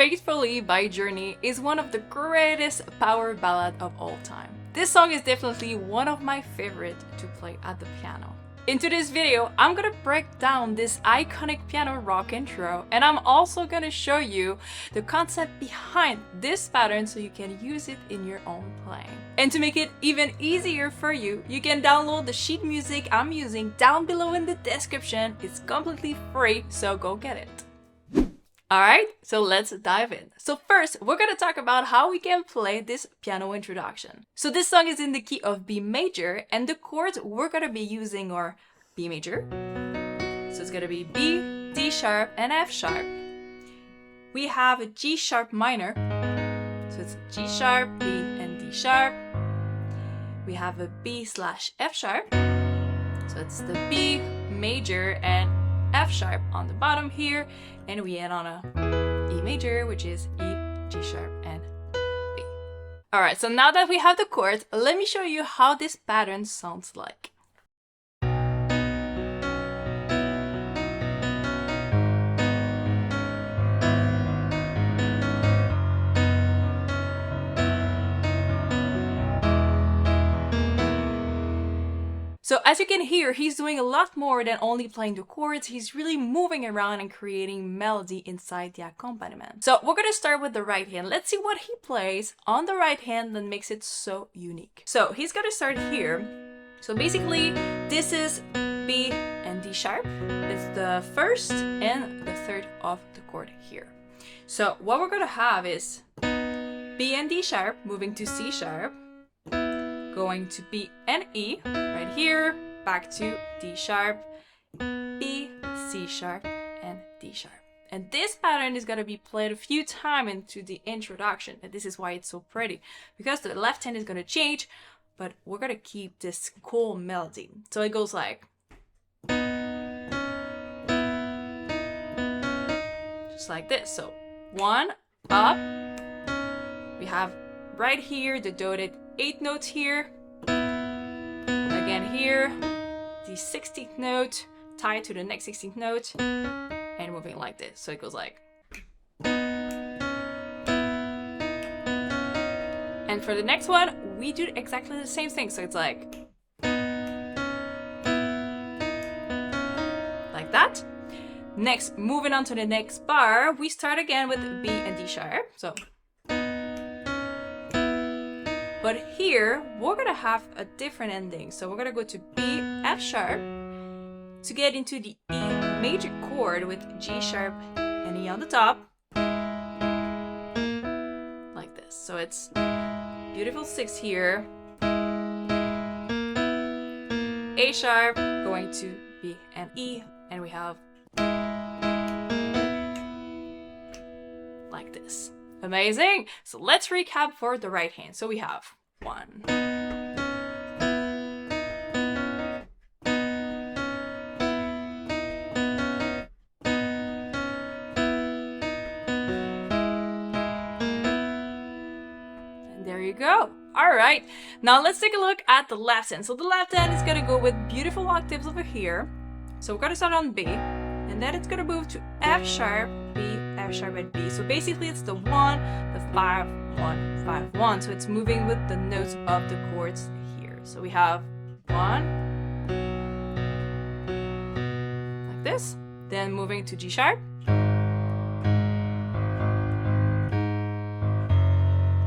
Faithfully by Journey is one of the greatest power ballad of all time. This song is definitely one of my favorites to play at the piano. In today's video, I'm gonna break down this iconic piano rock intro, and I'm also gonna show you the concept behind this pattern so you can use it in your own playing. And to make it even easier for you, you can download the sheet music I'm using down below in the description. It's completely free, so go get it. Alright, so let's dive in. So first, we're gonna talk about how we can play this piano introduction. So this song is in the key of B major, and the chords we're gonna be using are B major. So it's gonna be B, D sharp, and F sharp. We have a G sharp minor. So it's G sharp, B, and D sharp. We have a B/F sharp. So it's the B major and F sharp on the bottom here, and we end on a E major, which is E, G sharp, and B. Alright, so now that we have the chords, let me show you how this pattern sounds like. So as you can hear, he's doing a lot more than only playing the chords. He's really moving around and creating melody inside the accompaniment. So we're gonna start with the right hand. Let's see what he plays on the right hand that makes it so unique. So he's gonna start here. So basically, this is B and D sharp. It's the first and the third of the chord here. So what we're gonna have is B and D sharp moving to C sharp, going to B and E right here, back to D sharp, B, C sharp, and D sharp. And this pattern is going to be played a few times into the introduction, and this is why it's so pretty, because the left hand is going to change, but we're going to keep this cool melody. So it goes like, just like this. So 1 up, we have right here the dotted 8 notes here, again here, the 16th note tied to the next 16th note, and moving like this. So it goes like, and for the next one we do exactly the same thing. So it's like that. Next, moving on to the next bar, we start again with B and D sharp. So but here, we're gonna have a different ending. So we're gonna go to B, F sharp to get into the E major chord with G sharp and E on the top. Like this. So it's beautiful 6 here. A sharp going to B and E, and we have like this. Amazing! So let's recap for the right hand. So we have 1, and there you go. All right, now let's take a look at the left hand. So the left hand is gonna go with beautiful octaves over here. So we're gonna start on B, and then it's gonna move to F sharp, B, F sharp, and B. So basically it's the 1, the 5, 1, 5, 1. So it's moving with the notes of the chords here. So we have 1, like this, then moving to G sharp.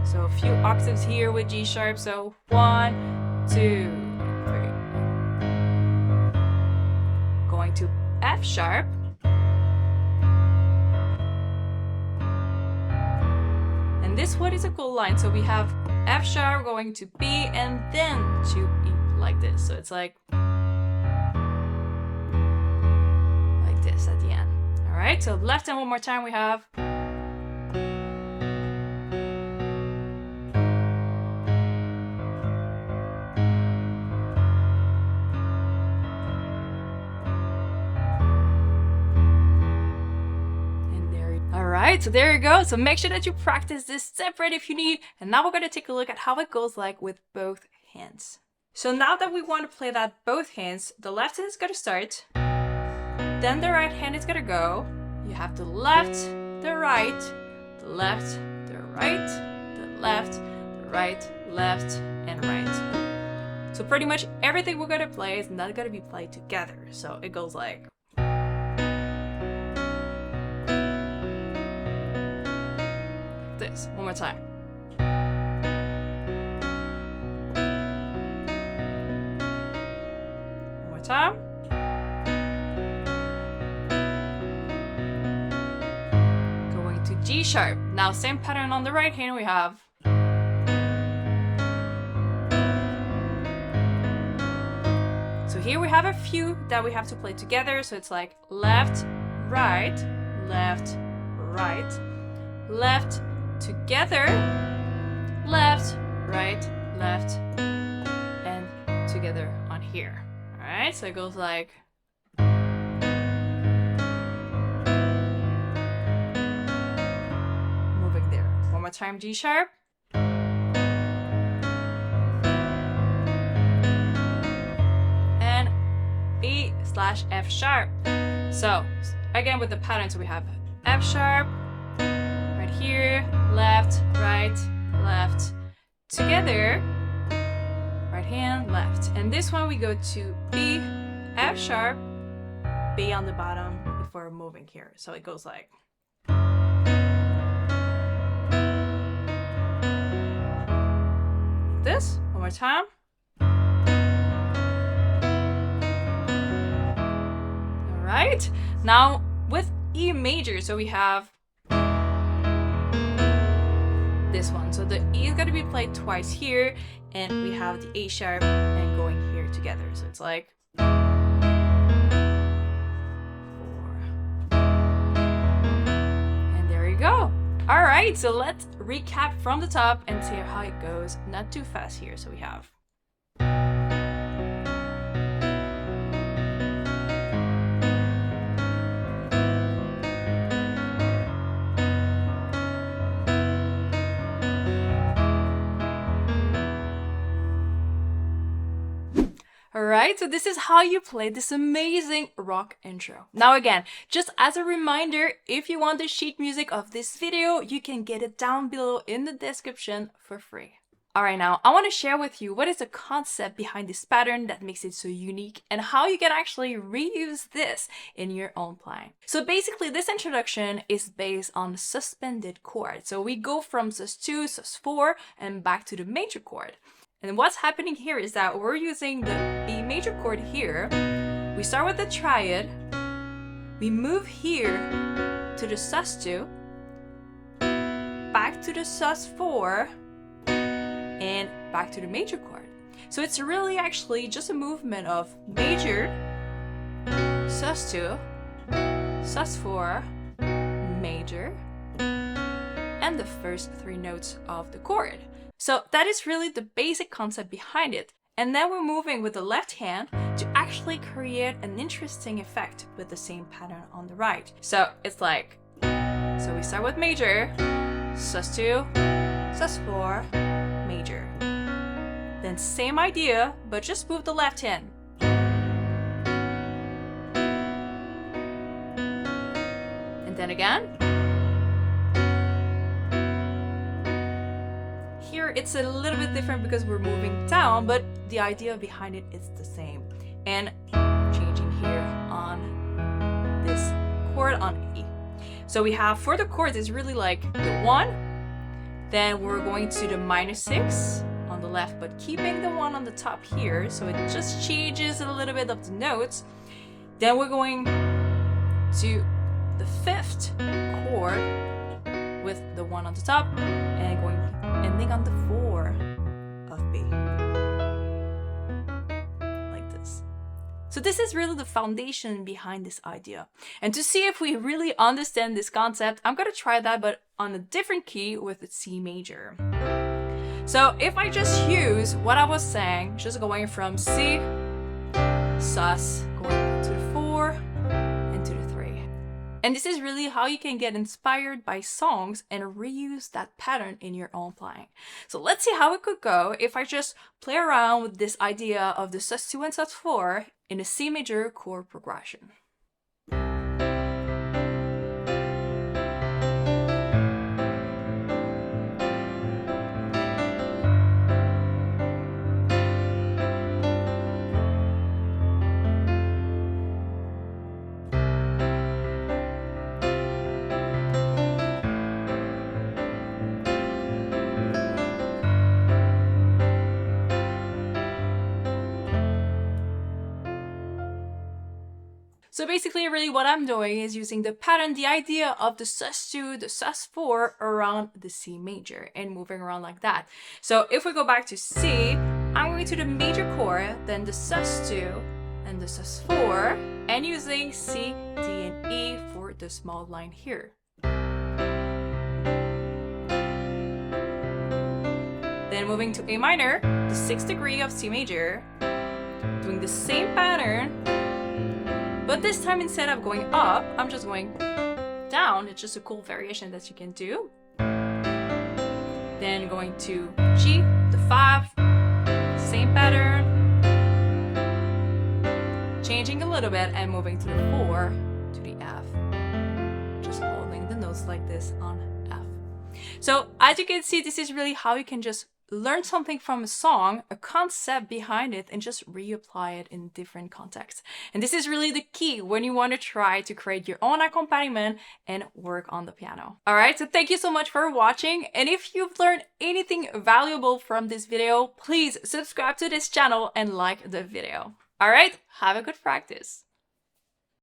So a few octaves here with G sharp. So 1, 2, 3. Going to F sharp. This one is a cool line. So we have F sharp going to B and then to E like this. So it's like this at the end. All right, so left hand one more time we have. Alright, so there you go. So make sure that you practice this separate if you need. And now we're going to take a look at how it goes like with both hands. So now that we want to play that both hands, the left hand is going to start. Then the right hand is going to go. You have the left, the right, the left, the right, the left, the right, left, and right. So pretty much everything we're gonna play is not gonna be played together. So it goes like this. One more time. One more time. Going to G sharp. Now same pattern on the right hand we have. So here we have a few that we have to play together. So it's like left, right, left, right, left, together, left, right, left, and together on here. All right, so it goes like moving there. One more time, G sharp. And E/F sharp. So again with the pattern, so we have F sharp, right here, left, right, left, together, right hand, left. And this one we go to B, F sharp, B on the bottom before moving here. So it goes like this. One more time. All right. Now with E major, so we have this one. So the E is going to be played twice here, and we have the A sharp and going here together. So it's like 4. And there you go. All right, so let's recap from the top and see how it goes. Not too fast here. So we have Alright, so this is how you play this amazing rock intro. Now again, just as a reminder, if you want the sheet music of this video, you can get it down below in the description for free. Alright, now I want to share with you what is the concept behind this pattern that makes it so unique and how you can actually reuse this in your own playing. So basically this introduction is based on suspended chords. So we go from sus2, sus4 and back to the major chord. And what's happening here is that we're using the B major chord here. We start with the triad. We move here to the sus2, back to the sus4, and back to the major chord. So it's really actually just a movement of major, sus2, sus4, major, and the first 3 notes of the chord. So that is really the basic concept behind it. And then we're moving with the left hand to actually create an interesting effect with the same pattern on the right. So it's like, so we start with major, sus2, sus4, major. Then same idea, but just move the left hand. And then again. Here it's a little bit different because we're moving down, but the idea behind it is the same. And changing here on this chord on E. So we have, for the chords, it's really like the 1, then we're going to the -6 on the left, but keeping the 1 on the top here, so it just changes a little bit of the notes. Then we're going to the 5th chord with the 1 on the top and going ending on the 4 of B, like this. So this is really the foundation behind this idea. And to see if we really understand this concept, I'm gonna try that, but on a different key with the C major. So if I just use what I was saying, just going from C, sus, going to the 4, and to the 3. And this is really how you can get inspired by songs and reuse that pattern in your own playing. So let's see how it could go if I just play around with this idea of the sus2 and sus4 in a C major chord progression. So basically, really what I'm doing is using the pattern, the idea of the sus2, the sus4 around the C major and moving around like that. So if we go back to C, I'm going to the major chord, then the sus2 and the sus4, and using C, D, and E for the small line here. Then moving to A minor, the 6th degree of C major, doing the same pattern, but this time instead of going up, I'm just going down. It's just a cool variation that you can do. Then going to G, the 5, same pattern, changing a little bit and moving to the 4 to the F, just holding the notes like this on F. So as you can see, this is really how you can just learn something from a song, a concept behind it, and just reapply it in different contexts. And this is really the key when you want to try to create your own accompaniment and work on the piano. All right, so thank you so much for watching. And if you've learned anything valuable from this video, please subscribe to this channel and like the video. All right, have a good practice.